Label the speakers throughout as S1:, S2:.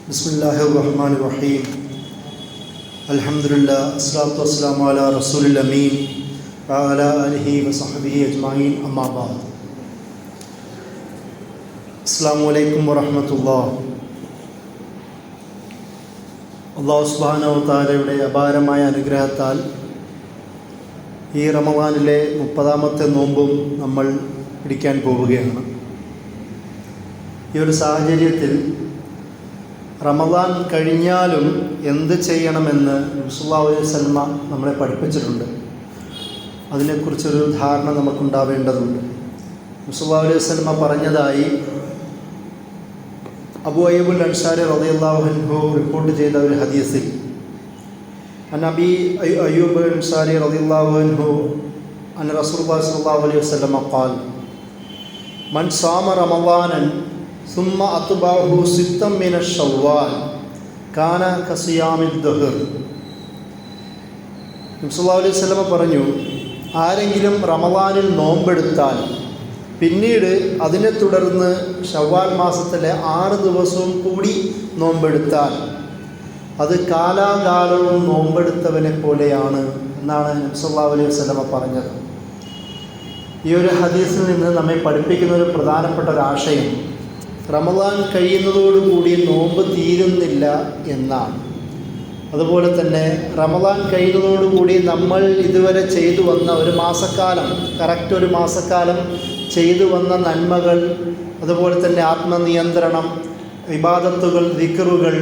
S1: ബിസ്മില്ലാഹിർ റഹ്മാനിർ റഹീം. അൽഹംദുലില്ലാഹ് വസ്സലാത്തു വസ്സലാമു അലാ റസൂലിൽ അമീൻ വഅലാ ആലിഹി വസഹ്ബിഹി അജ്മഈൻ. അമ്മാ ബഅദ്. അസ്സലാമു അലൈക്കും വറഹ്മത്തുള്ളാഹി. അല്ലാഹു സുബ്ഹാനഹു വ തആലയുടെ അപാരമായ അനുഗ്രഹത്താൽ ഈ റമളാനിലെ 30ാമത്തെ നോമ്പും നമ്മൾ പിടിക്കാൻ പോവുകയാണ്. ഈ ഒരു സാഹചര്യത്തിൽ റമളാൻ കഴിഞ്ഞാലും എന്ത് ചെയ്യണമെന്ന് നബി സല്ലല്ലാഹു അലൈഹി വസല്ലമ നമ്മളെ പഠിപ്പിച്ചിട്ടുണ്ട്. അതിനെക്കുറിച്ചൊരു ധാരണ നമുക്കുണ്ടാവേണ്ടതുണ്ട്. നബി സല്ലല്ലാഹു അലൈഹി വസല്ലമ പറഞ്ഞതായി അബൂ അയ്യൂബ് അൻസാരി റളിയല്ലാഹു അൻഹു റിപ്പോർട്ട് ചെയ്ത ഒരു ഹദീസിൽ നബി അയ്യൂബ് അൻസാരി റളിയല്ലാഹു അൻഹു അൻ റസൂലുള്ളാഹി സ്വല്ലല്ലാഹു അലൈഹി വസല്ലമ ഖാൽ മൻ സാമ റമളാനൻ സുമ്മ അത്ബഅഹു സിത്തം മിന ശവ്വാൽ കാന കസിയാമിദ് ദഹർ. നബി സല്ലല്ലാഹു അലൈഹി വസല്ലമ പറഞ്ഞു, ആരെങ്കിലും റമളാനിൽ നോമ്പെടുത്താൽ പിന്നീട് അതിനെ തുടർന്ന് ശവ്വാൽ മാസത്തിലെ 6 ദിവസവും കൂടി നോമ്പെടുത്താൽ അത് കാലാകാലവും നോമ്പെടുത്തവനെ പോലെയാണ് എന്നാണ് നബി സല്ലല്ലാഹു അലൈഹി വസല്ലമ പറഞ്ഞത്. ഈ ഒരു ഹദീസിൽ നിന്ന് നമ്മെ പഠിപ്പിക്കുന്ന ഒരു പ്രധാനപ്പെട്ട ഒരു ആശയം റമളാൻ കഴിയുന്നതോടുകൂടി നോമ്പ് തീരുന്നില്ല എന്നാണ്. അതുപോലെ തന്നെ റമളാൻ കഴിയുന്നതോടുകൂടി നമ്മൾ ഇതുവരെ ചെയ്തു വന്ന ഒരു മാസക്കാലം, കറക്റ്റ് ഒരു മാസക്കാലം ചെയ്തു വന്ന നന്മകൾ, അതുപോലെ തന്നെ ആത്മനിയന്ത്രണം, ഇബാദത്തുകൾ, ദിക്റുകൾ,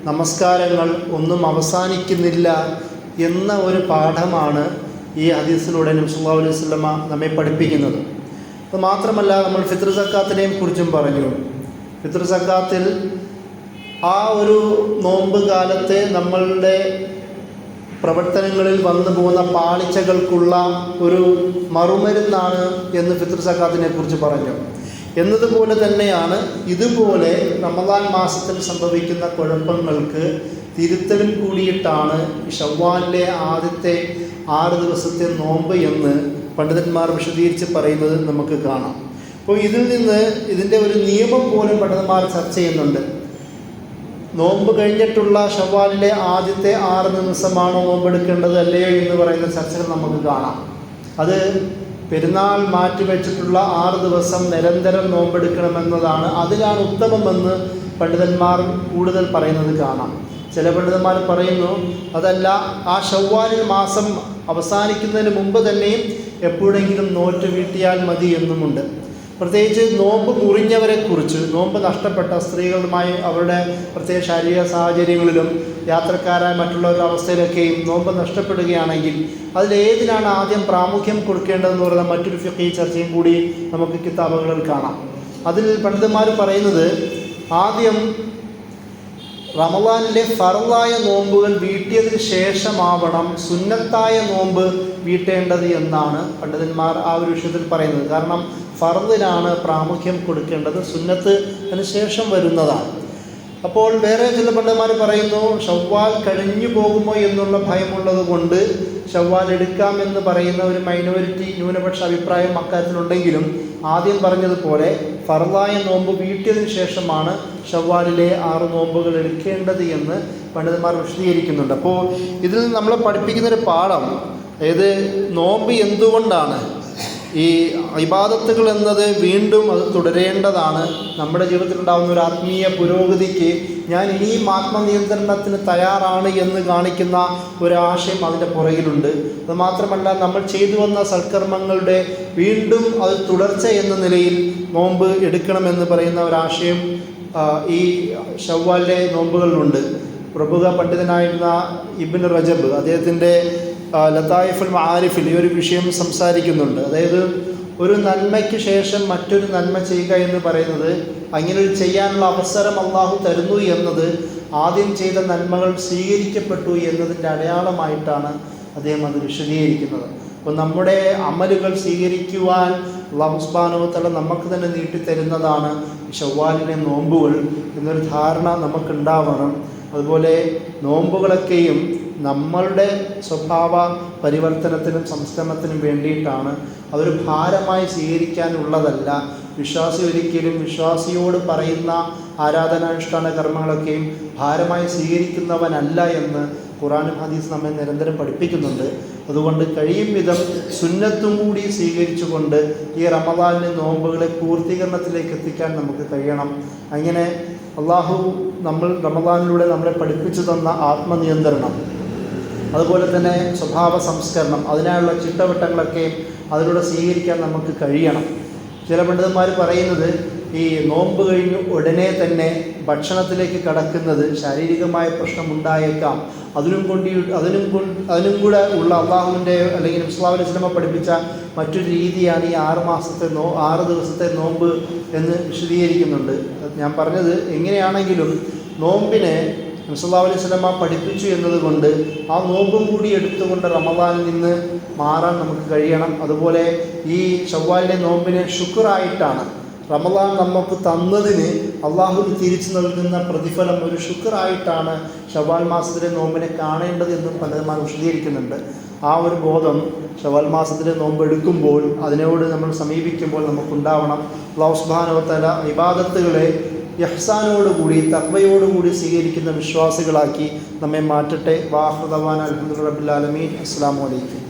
S1: നമസ്കാരങ്ങൾ ഒന്നും അവസാനിക്കുന്നില്ല എന്ന ഒരു പാഠമാണ് ഈ ഹദീസിലൂടെ നബി സല്ലല്ലാഹു അലൈഹി വസല്ലമ നമ്മെ പഠിപ്പിക്കുന്നത്. അത് മാത്രമല്ല, നമ്മൾ ഫിത്ർ സക്കാത്തിനെയും കുറിച്ചും പറഞ്ഞു. ഫിത്ർ സക്കാത്തിൽ ആ ഒരു നോമ്പ് കാലത്തെ നമ്മളുടെ പ്രവർത്തനങ്ങളിൽ വന്നു പോകുന്ന പാളിച്ചകൾക്കുള്ള ഒരു മറുമരുന്നാണ് എന്ന് ഫിത്ർ സക്കാത്തിനെ കുറിച്ച് പറഞ്ഞു. എന്നതുപോലെ തന്നെയാണ് ഇതുപോലെ റമളാൻ മാസത്തിൽ സംഭവിക്കുന്ന കുഴപ്പങ്ങൾക്ക് തിരുത്തലും കൂടിയിട്ടാണ് ശവ്വാലിലെ ആദ്യത്തെ 6 ദിവസത്തെ നോമ്പ് എന്ന് പണ്ഡിതന്മാർ വിശദീകരിച്ച് പറയുന്നത് നമുക്ക് കാണാം. അപ്പോൾ ഇതിൽ നിന്ന് ഇതിൻ്റെ ഒരു നിയമം പോലും പണ്ഡിതന്മാർ ചർച്ച ചെയ്യുന്നുണ്ട്. നോമ്പ് കഴിഞ്ഞിട്ടുള്ള ശവ്വാലിലെ ആദ്യത്തെ 6 ദിവസമാണോ നോമ്പെടുക്കേണ്ടത് അല്ലയോ എന്ന് പറയുന്ന ചർച്ചകൾ നമുക്ക് കാണാം. അത് പെരുന്നാൾ മാറ്റിവെച്ചിട്ടുള്ള 6 ദിവസം നിരന്തരം നോമ്പെടുക്കണമെന്നതാണ്, അതിലാണ് ഉത്തമമെന്ന് പണ്ഡിതന്മാർ കൂടുതൽ പറയുന്നത് കാണാം. ചില പണ്ഡിതന്മാർ പറയുന്നു അതല്ല, ആ ശവ്വാലിൽ മാസം അവസാനിക്കുന്നതിന് മുമ്പ് തന്നെയും എപ്പോഴെങ്കിലും നോറ്റ് വീട്ടിയാൽ മതി എന്നുമുണ്ട്. പ്രത്യേകിച്ച് നോമ്പ് മുറിഞ്ഞവരെക്കുറിച്ച്, നോമ്പ് നഷ്ടപ്പെട്ട സ്ത്രീകളുമായി അവരുടെ പ്രത്യേക ശാരീരിക സാഹചര്യങ്ങളിലും യാത്രക്കാരായ മറ്റുള്ളവരുടെ അവസ്ഥയിലൊക്കെയും നോമ്പ് നഷ്ടപ്പെടുകയാണെങ്കിൽ അതിലേതിനാണ് ആദ്യം പ്രാമുഖ്യം കൊടുക്കേണ്ടതെന്ന് പറയുന്ന മറ്റൊരു ഫിഖ്ഹി ചർച്ചയും കൂടി നമുക്ക് കിതാബുകളിൽ കാണാം. അതിൽ പണ്ഡിതന്മാർ പറയുന്നത് ആദ്യം റമളാനിലെ ഫർളായ നോമ്പുകൾ വീട്ടിയതിന് ശേഷമാവണം സുന്നത്തായ നോമ്പ് വീട്ടേണ്ടത് എന്നാണ് പണ്ഡിതന്മാർ ആ ഒരു വിഷയത്തിൽ പറയുന്നത്. കാരണം ഫർളിനാണ് പ്രാമുഖ്യം കൊടുക്കേണ്ടത്, സുന്നത്ത് അതിന് ശേഷം വരുന്നതാണ്. അപ്പോൾ വേറെ ചില പണ്ഡിതന്മാർ പറയുന്നു ശവ്വാൽ കഴിഞ്ഞു പോകുമോ എന്നുള്ള ഭയമുള്ളത് കൊണ്ട് ശവ്വാൽ എടുക്കാമെന്ന് പറയുന്ന ഒരു മൈനോറിറ്റി ന്യൂനപക്ഷ അഭിപ്രായം അക്കാര്യത്തിലുണ്ടെങ്കിലും ആദ്യം പറഞ്ഞതുപോലെ ഫർളായ നോമ്പ് വീട്ടിയതിന് ശേഷമാണ് ശവ്വാലിലെ 6 നോമ്പുകൾ എടുക്കേണ്ടത് എന്ന് പണ്ഡിതന്മാർ വിശദീകരിക്കുന്നുണ്ട്. അപ്പോൾ ഇതിൽ നമ്മൾ പഠിപ്പിക്കുന്നൊരു പാഠം, അതായത് നോമ്പ് എന്തുകൊണ്ടാണ്, ഈ ഇബാദത്തുകൾ എന്നത് വീണ്ടും അത് തുടരേണ്ടതാണ്. നമ്മുടെ ജീവിതത്തിലുണ്ടാകുന്ന ഒരു ആത്മീയ പുരോഗതിക്ക് ഞാൻ ഇനിയും ആത്മനിയന്ത്രണത്തിന് തയ്യാറാണ് എന്ന് കാണിക്കുന്ന ഒരാശയം അതിൻ്റെ പുറകിലുണ്ട്. അതുമാത്രമല്ല, നമ്മൾ ചെയ്തു വന്ന സൽക്കർമ്മങ്ങളുടെ വീണ്ടും അത് തുടർച്ച എന്ന നിലയിൽ നോമ്പ് എടുക്കണമെന്ന് പറയുന്ന ഒരാശയം ഈ ശവ്വാലിലെ നോമ്പുകളിലുണ്ട്. പ്രമുഖ പണ്ഡിതനായിരുന്ന ഇബ്നു റജബ് അദ്ദേഹത്തിൻ്റെ ലതായിഫുൽ മആരിഫിൽ ഈ ഒരു വിഷയം സംസാരിക്കുന്നുണ്ട്. അതായത് ഒരു നന്മയ്ക്ക് ശേഷം മറ്റൊരു നന്മ ചെയ്യുക എന്ന് പറയുന്നത്, അങ്ങനെ ഒരു ചെയ്യാനുള്ള അവസരം അള്ളാഹു തരുന്നു എന്നത് ആദ്യം ചെയ്ത നന്മകൾ സ്വീകരിക്കപ്പെട്ടു എന്നതിൻ്റെ അടയാളമായിട്ടാണ് അദ്ദേഹം അത് വിശദീകരിക്കുന്നത്. അപ്പോൾ നമ്മുടെ അമലുകൾ സ്വീകരിക്കുവാൻ അല്ലാഹു സുബ്ഹാനഹു വ തആല നമുക്ക് തന്നെ നീട്ടിത്തരുന്നതാണ് ശവ്വാലിലെ നോമ്പുകൾ എന്നൊരു ധാരണ നമുക്കുണ്ടാവണം. അതുപോലെ നോമ്പുകളൊക്കെയും നമ്മളുടെ സ്വഭാവ പരിവർത്തനത്തിനും സംസ്കരണത്തിനും വേണ്ടിയിട്ടാണ്. അതൊരു ഭാരമായി സ്വീകരിക്കാനുള്ളതല്ല. വിശ്വാസി ഒരിക്കലും വിശ്വാസിയോട് പറയുന്ന ആരാധനാനുഷ്ഠാന കർമ്മങ്ങളൊക്കെയും ഭാരമായി സ്വീകരിക്കുന്നവനല്ല എന്ന് ഖുർആനും ഹദീസ് നമ്മെ നിരന്തരം പഠിപ്പിക്കുന്നുണ്ട്. അതുകൊണ്ട് കഴിയും വിധം സുന്നത്തും കൂടി സ്വീകരിച്ചുകൊണ്ട് ഈ റമദാനിലെ നോമ്പുകളെ പൂർത്തീകരണത്തിലേക്ക് എത്തിക്കാൻ നമുക്ക് കഴിയണം. അങ്ങനെ അള്ളാഹു റമദാനിലൂടെ നമ്മളെ പഠിപ്പിച്ചു തന്ന ആത്മനിയന്ത്രണം, അതുപോലെ തന്നെ സ്വഭാവ സംസ്കരണം, അതിനായുള്ള ചിട്ടവട്ടങ്ങളൊക്കെ അതിലൂടെ സ്വീകരിക്കാൻ നമുക്ക് കഴിയണം. ചില പണ്ഡിതന്മാർ പറയുന്നത് ഈ നോമ്പ് കഴിഞ്ഞ് ഉടനെ തന്നെ ഭക്ഷണത്തിലേക്ക് കടക്കുന്നത് ശാരീരികമായ പ്രശ്നമുണ്ടായേക്കാം. അതിനും കൂടെ ഉള്ള അള്ളാഹുവിൻ്റെ അല്ലെങ്കിൽ ഇസ്ലാം അലൈഹി വസല്ലമ പഠിപ്പിച്ച മറ്റൊരു രീതിയാണ് ഈ 6 ദിവസത്തെ നോമ്പ് എന്ന് വിശദീകരിക്കുന്നുണ്ട്. ഞാൻ പറഞ്ഞത് എങ്ങനെയാണെങ്കിലും നോമ്പിനെ സല്ലല്ലാഹു അലൈഹി വസല്ലമ പഠിപ്പിച്ചു എന്നതുകൊണ്ട് ആ നോമ്പും കൂടി എടുത്തുകൊണ്ട് റമദാനിൽ നിന്ന് മാറാൻ നമുക്ക് കഴിയണം. അതുപോലെ ഈ ശവ്വാലിലെ നോമ്പിനെ ശുക്റായിട്ടാണ് റമദാൻ നമുക്ക് തന്നതിന് അള്ളാഹുവിന് തിരിച്ചു നൽകുന്ന പ്രതിഫലം ഒരു ശുക്റായിട്ടാണ് ശവ്വാൽ മാസത്തിലെ നോമ്പിനെ കാണേണ്ടത് എന്നും പണ്ഡിതന്മാർ വിശദീകരിക്കുന്നുണ്ട്. ആ ഒരു ബോധം ശവ്വാൽ മാസത്തിലെ നോമ്പ് എടുക്കുമ്പോൾ അതിനോട് നമ്മൾ സമീപിക്കുമ്പോൾ നമുക്കുണ്ടാവണം. അല്ലാഹു സുബ്ഹാനഹു വ തആല ഇബാദത്തുകളെ ഇഹ്സാനോടുകൂടി തഖ്വയോടുകൂടി സ്വീകരിക്കുന്ന വിശ്വാസികളാക്കി നമ്മെ മാറ്റട്ടെ. വാഹിറു ദഅ്വാനാ അൽഹംദുലില്ലാഹി റബ്ബിൽ ആലമീൻ. അസ്സലാമു അലൈക്കും.